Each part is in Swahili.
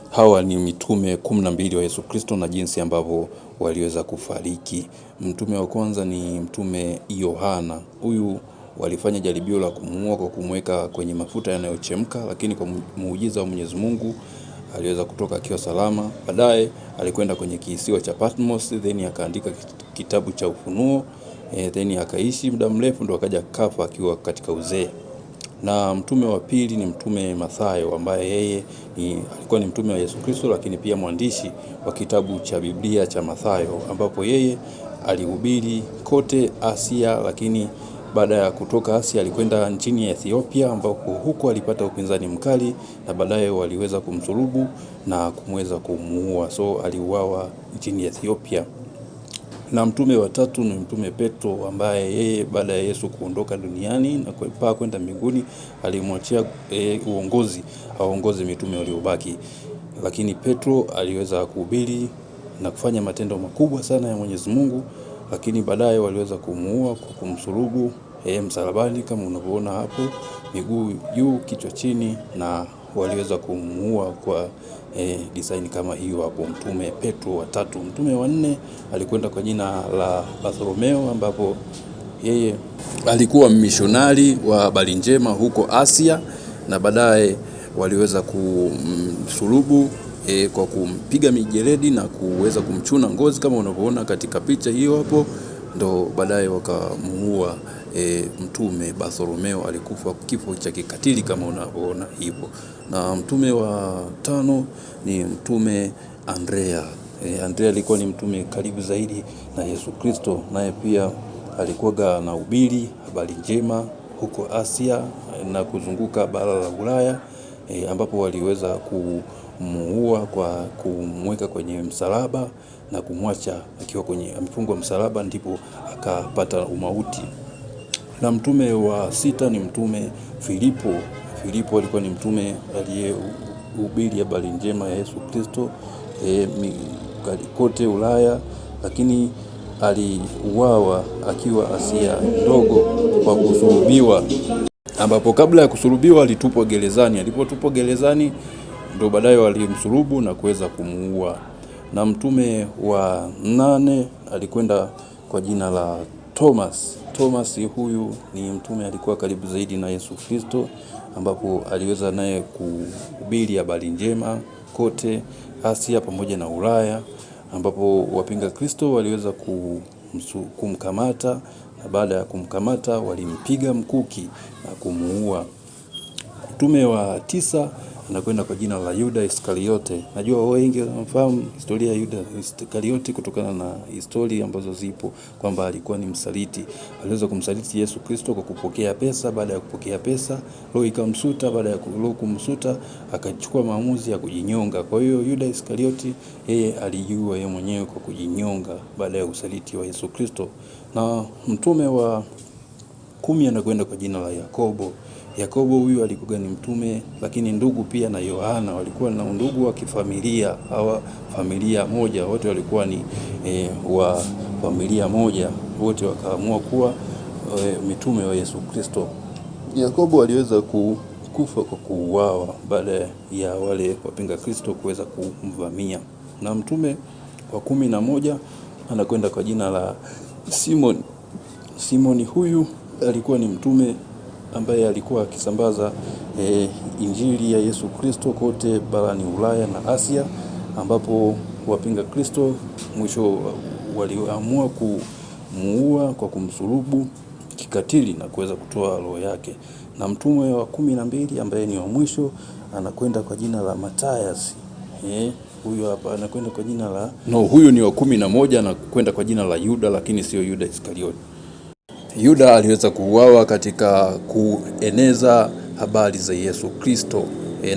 Hawa ni mitume 12 wa Yesu Kristo na jinsi ambavyo waliweza kufariki. Mtume wa kwanza ni mtume Yohana. Huyu walifanya jaribio la kumuua kwa kumweka kwenye mafuta yanayochemka, lakini kwa muujiza wa Mwenyezi Mungu aliweza kutoka akiwa salama. Baadaye alikwenda kwenye kisiwa cha Patmos, then akaandika kitabu cha Ufunuo, then akaishi muda mrefu ndo akaja kafa akiwa katika uzee. Na mtume wa pili ni mtume Mathayo, ambaye yeye alikuwa ni mtume wa Yesu Kristo, lakini pia mwandishi wa kitabu cha Biblia cha Mathayo, ambapo yeye alihubiri kote Asia, lakini baada ya kutoka Asia alikwenda nchini ya Ethiopia, ambapo huko alipata upinzani mkali na baadaye waliweza kumsulubu na kumweza kumuua. So aliuawa nchini Ethiopia. Na mtume wa tatu ni mtume Petro, ambaye yeye baada ya Yesu kuondoka duniani na kupaa kwenda mbinguni alimwachia aongoze mitume waliobaki. Lakini Petro aliweza kuhubiri na kufanya matendo makubwa sana ya Mwenyezi Mungu, lakini baadaye waliweza kumuua kwa kumsulubu msalabani kama unavyoona hapo, miguu juu kichwa chini, na waliweza kumuua kwa design kama hiyo hapo, mtume Petro wa tatu. Mtume wa nne alikwenda kwa jina la Bartholomeo, ambapo yeye alikuwa mishonari wa habari njema huko Asia, na baadaye waliweza kumsulubu kwa kumpiga mijeledi na kuweza kumchuna ngozi kama unavyoona katika picha hiyo hapo, ndo baadaye wakamuua. Mtume Bartholomeo alikufa kifo cha kikatili kama unavyoona hivyo. Na mtume wa tano ni mtume Andrea. Andrea alikuwa ni mtume karibu zaidi na Yesu Kristo, naye pia alikuwa na ubiri habari njema huko Asia na kuzunguka bara la Ulaya, ambapo waliweza kumuua kwa kumweka kwenye msalaba na kumwacha akiwa kwenye amefungwa msalaba, ndipo akapata umauti. Na mtume wa sita ni mtume Filipo. Filipo alikuwa ni mtume aliyehubiri habari njema ya Yesu Kristo kote Ulaya, lakini aliuawa akiwa Asia ndogo kwa kusulubiwa, ambapo kabla ya kusulubiwa alitupwa gerezani. Alipotupwa gerezani ndo baadaye walimsulubu na kuweza kumuua. Na mtume wa 8 alikwenda kwa jina la Thomas. Thomas huyu ni mtume alikuwa karibu zaidi na Yesu Kristo, ambapo aliweza naye kuhubiri habari njema kote Asia pamoja na Ulaya, ambapo wapinga Kristo waliweza kumkamata, na baada ya kumkamata walimpiga mkuki na kumuua. Mtume wa 9 anakwenda kwa jina la Yuda Iskariote. Najua wengi wanafahamu historia ya Yuda Iskariote kutokana na historia ambazo zipo kwamba alikuwa ni msaliti. Aliweza kumsaliti Yesu Kristo kwa kupokea pesa. Baada ya kupokea pesa, roho ikamsuta. Baada ya roho kumsuta, akachukua maamuzi ya kujinyonga. Kwa hiyo Yuda Iskariote yeye alijiua yeye mwenyewe kwa kujinyonga baada ya usaliti wa Yesu Kristo. Na mtume wa 10 anakwenda kwa jina la Yakobo. Yakobo huyu alikuwa ni mtume, lakini ndugu pia na Yohana, walikuwa na ndugu wa kifamilia, hawa familia moja, wote walikuwa ni wa familia moja, wote wakaamua kuwa mitume wa Yesu Kristo. Yakobo aliweza kufa kwa kuuawa baada ya wale wapinga Kristo kuweza kumvamia. Na mtume wa 11 anakwenda kwa jina la Simon. Simon huyu alikuwa ni mtume ambaye alikuwa akisambaza injili ya Yesu Kristo kote barani Ulaya na Asia, ambapo wapinga Kristo mwisho waliamua kumuua kwa kumsulubu kikatili na kuweza kutoa roho yake. Na mtume wa 12 ambaye ni wa mwisho anakwenda kwa jina la Mathias. Huyu hapa anakwenda kwa jina la huyu ni wa 11 na kwenda kwa jina la Yuda, lakini sio Yuda Iskariote. Yuda aliweza kuuawa katika kueneza habari za Yesu Kristo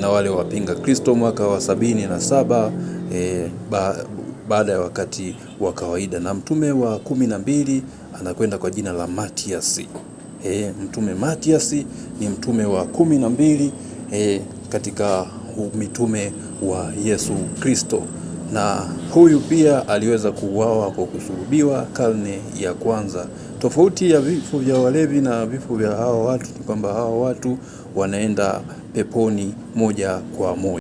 na wale wapinga Kristo mwaka wa 77 baada ya wakati wa kawaida. Na mtume wa 12 anakwenda kwa jina la Mathias. Mtume Mathias ni mtume wa 12 katika mitume wa Yesu Kristo. Na huyu pia aliweza kuuawa kwa kusulubiwa karne ya kwanza. Tofauti ya vifo vya walevi na vifo vya hawa watu ni kwamba hawa watu wanaenda peponi moja kwa moja.